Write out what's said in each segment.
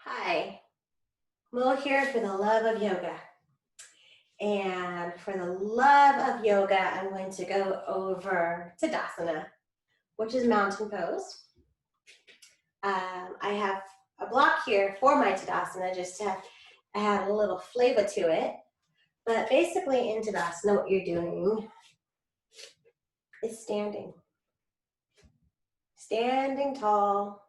Hi, Mo here for the love of yoga. And for the love of yoga, I'm going to go over Tadasana, which is mountain pose. I have a block here for my Tadasana just to add a little flavor to it. But basically in Tadasana, what you're doing is standing. Standing tall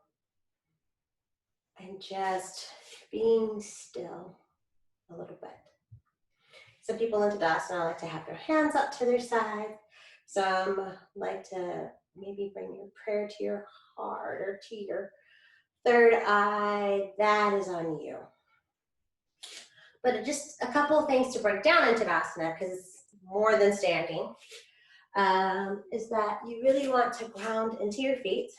and just being still a little bit. Some people in Tadasana like to have their hands up to their side. Some like to maybe bring your prayer to your heart or to your third eye. That is on you. But just a couple of things to break down in Tadasana, because it's more than standing, is that you really want to ground into your feet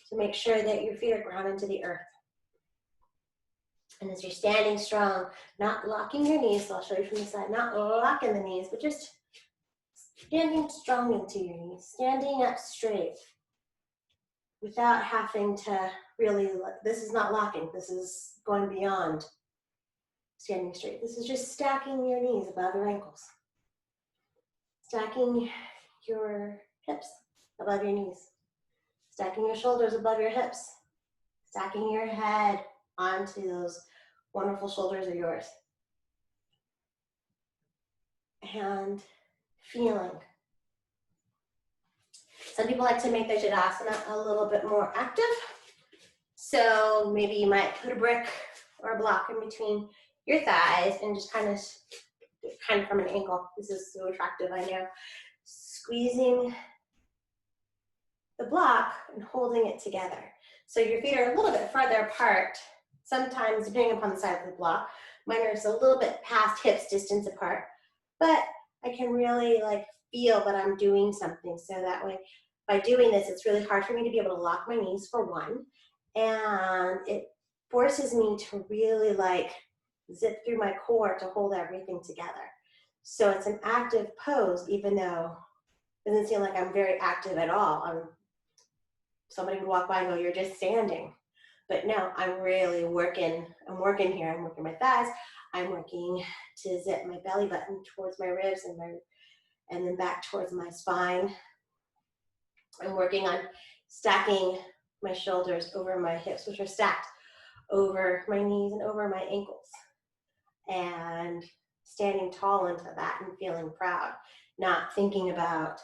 to make sure that your feet are grounded into the earth. And as you're standing strong, not locking your knees, so I'll show you from the side, not locking the knees, but just standing strong into your knees, standing up straight without having to really, this is not locking, this is going beyond standing straight. This is just stacking your knees above your ankles, stacking your hips above your knees, stacking your shoulders above your hips, stacking your head onto those wonderful shoulders of yours, and feeling. Some people like to make their Tadasana a little bit more active. So maybe you might put a brick or a block in between your thighs and just kind of from an angle. This is so attractive, I know. Squeezing the block and holding it together. So your feet are a little bit farther apart. Sometimes, depending upon the size of the block, mine are just a little bit past hips distance apart. But I can really feel that I'm doing something. So that way, by doing this, it's really hard for me to be able to lock my knees for one. And it forces me to really zip through my core to hold everything together. So it's an active pose, even though it doesn't seem like I'm very active at all. Somebody would walk by and go, "You're just standing." But no, I'm really working. I'm working here. I'm working my thighs. I'm working to zip my belly button towards my ribs and then back towards my spine. I'm working on stacking my shoulders over my hips, which are stacked over my knees and over my ankles. And standing tall into that and feeling proud, not thinking about,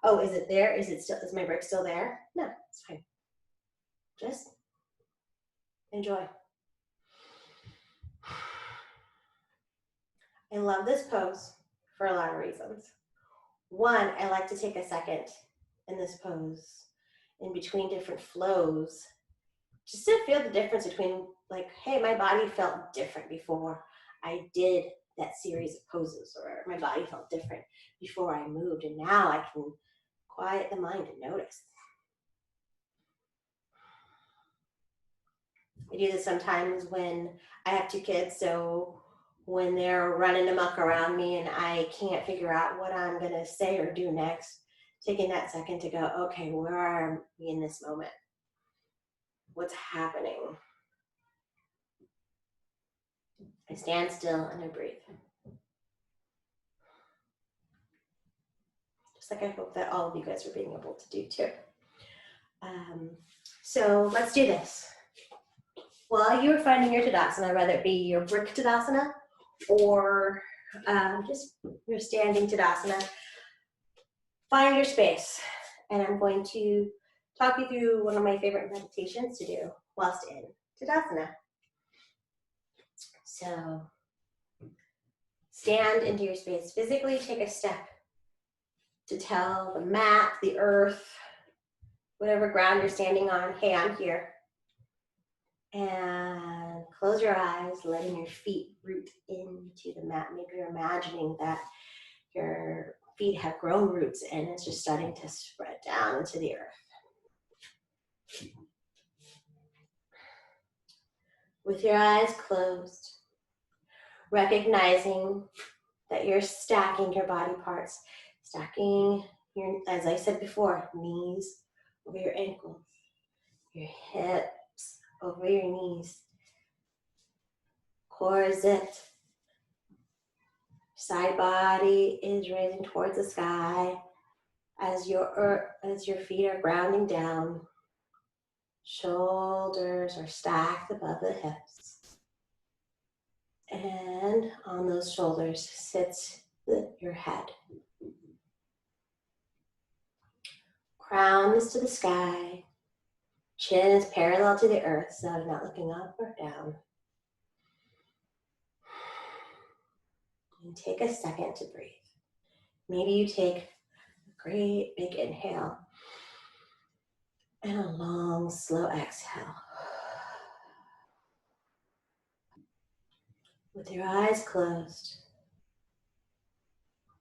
oh, is it there? Is my brick still there? No, it's fine. Just enjoy. I love this pose for a lot of reasons. One, I like to take a second in this pose in between different flows just to feel the difference between hey, my body felt different before I did that series of poses, or my body felt different before I moved, and now I can quiet the mind and notice. I do this sometimes when I have two kids, so when they're running amok around me and I can't figure out what I'm gonna say or do next, taking that second to go, okay, where are we in this moment? What's happening? I stand still and I breathe. Just like I hope that all of you guys are being able to do too. So let's do this. While you're finding your Tadasana, whether it be your brick Tadasana or just your standing Tadasana, find your space. And I'm going to talk you through one of my favorite meditations to do whilst in Tadasana. So stand into your space. Physically take a step to tell the mat, the earth, whatever ground you're standing on, hey, I'm here. And close your eyes, letting your feet root into the mat. Maybe you're imagining that your feet have grown roots and it's just starting to spread down into the earth. With your eyes closed, recognizing that you're stacking your body parts, stacking your, as I said before, knees over your ankles, your hips over your knees, Core is zipped. Side body is raising towards the sky as your feet are grounding down. Shoulders are stacked above the hips. And on those shoulders sits your head. Crown is to the sky. Chin is parallel to the earth, so I'm not looking up or down. And take a second to breathe. Maybe you take a great big inhale and a long, slow exhale. With your eyes closed,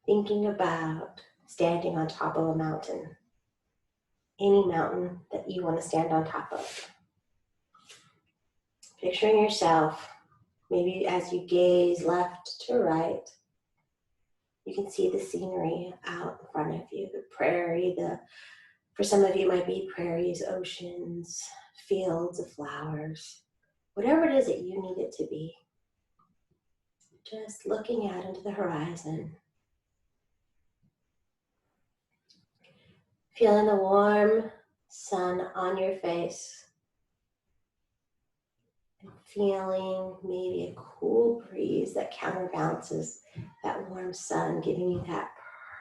thinking about standing on top of a mountain. Any mountain that you want to stand on top of. Picturing yourself, maybe as you gaze left to right, you can see the scenery out in front of you, the prairie, for some of you it might be prairies, oceans, fields of flowers, whatever it is that you need it to be. Just looking out into the horizon. Feeling the warm sun on your face. And feeling maybe a cool breeze that counterbalances that warm sun, giving you that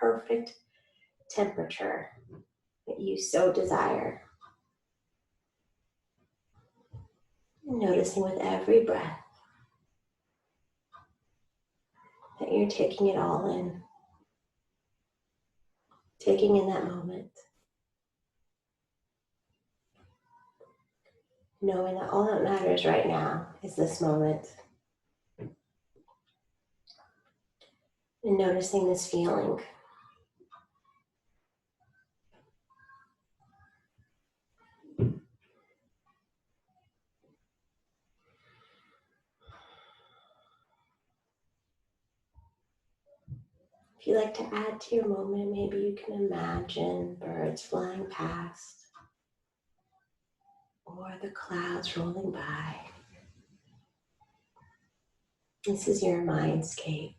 perfect temperature that you so desire. Noticing with every breath that you're taking it all in. Taking in that moment. Knowing that all that matters right now is this moment. And noticing this feeling. If you like to add to your moment, maybe you can imagine birds flying past or the clouds rolling by. This is your mindscape,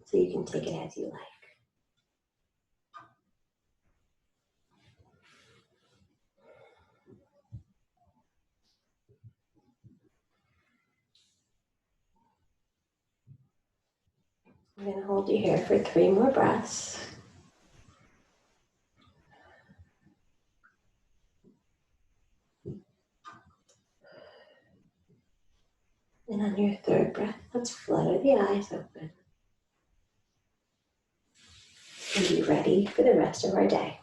so you can take it as you like. I'm going to hold you here for 3 more breaths. And on your 3rd breath, let's flutter the eyes open. And be ready for the rest of our day.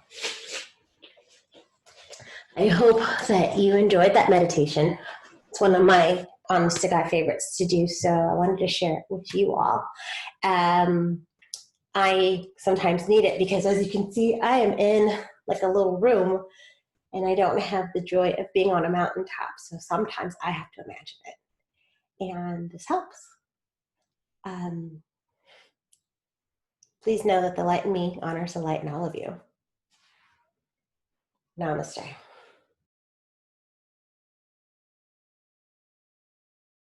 I hope that you enjoyed that meditation. It's one of my honest to God favorites to do, so I wanted to share it with you all. I sometimes need it because, as you can see, I am in like a little room and I don't have the joy of being on a mountaintop, so sometimes I have to imagine it, and this helps. Please know that the light in me honors the light in all of you. Namaste.